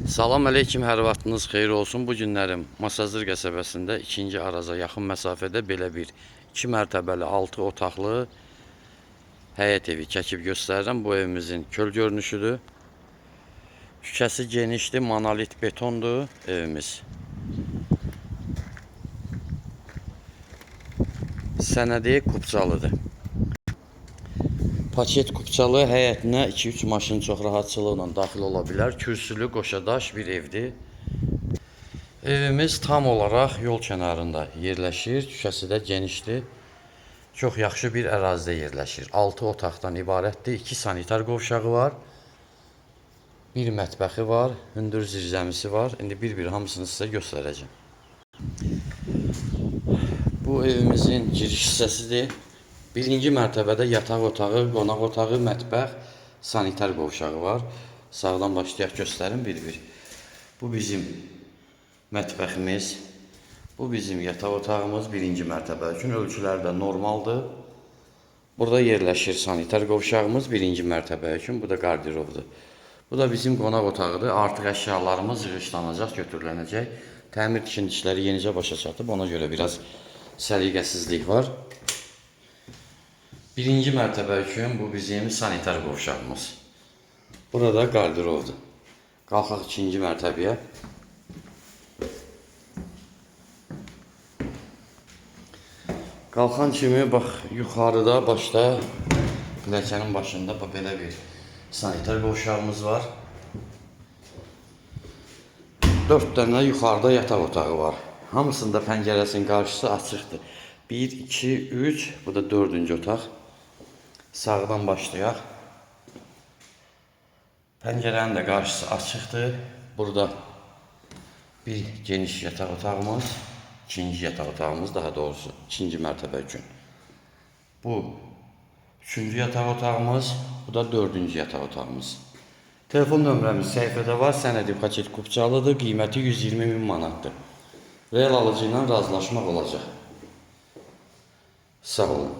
Salam əleykum, hər vaxtınız xeyir olsun. Bu günlərim Masazır qəsəbəsində 2-ci Araza yaxın məsafədə belə bir 2 mərtəbəli 6 otaqlı həyət evi çəkib göstərirəm. Bu evimizin köl görünüşüdür. Şüşəsi genişdir, monolit betondur evimiz. Sənədi kupçalıdır. Paket kupçalı həyətinə 2-3 maşın çox rahatçılıqla daxil ola bilər. Kürsülü, qoşadaş bir evdir. Evimiz tam olaraq yol kənarında yerləşir. Şüşəsi də genişdir. Çox yaxşı bir ərazidə yerləşir. 6 otaqdan ibarətdir. 2 sanitar qovşağı var. Bir mətbəxi var. Hündür zirzəmisi var. İndi bir-bir hamısını sizə göstərəcəm. Bu evimizin giriş hissəsidir. Birinci mərtəbədə yataq otağı, qonaq otağı, mətbəx, sanitar qovşağı var. Sağdan başlayaq göstərim bir-bir. Bu bizim mətbəximiz. Bu bizim yataq otağımız birinci mərtəbə üçün. Ölçüləri də normaldır. Burada yerləşir sanitar qovşağımız birinci mərtəbə üçün. Bu da qardirobdur. Bu da bizim qonaq otağıdır. Artıq əşyalarımız yığışlanacaq, götürülənəcək. Təmir tikintişləri yenicə başa çatıb. Ona görə biraz səliqəsizlik var. Birinci mərtəbə üçün bu bizim sanitar qovşağımız. Burada qardirobdur. Qalxaq ikinci mərtəbəyə. Qalxan kimi bax yuxarıda başda pilləkənin başında belə bir sanitar qovşağımız var. 4 dənə yuxarıda yataq otağı var. Hamısında pəncərəsinin qarşısı açıqdır. 1, 2, 3, bu da 4-cü otaq. Sağdan başlayaq. Pəncərənin də qarşısı açıqdır. Burada bir geniş yataq otağımız, ikinci yataq otağımız daha doğrusu ikinci mərtəbə üçün. Bu üçüncü yataq otağımız, bu da 4-cü yataq otağımız. Telefon nömrəmiz səhifədə var, sənədi paket kupçalıdır, qiyməti 120.000 manatdır. Real alıcı ilə razılaşmaq olacaq. Sağ olun.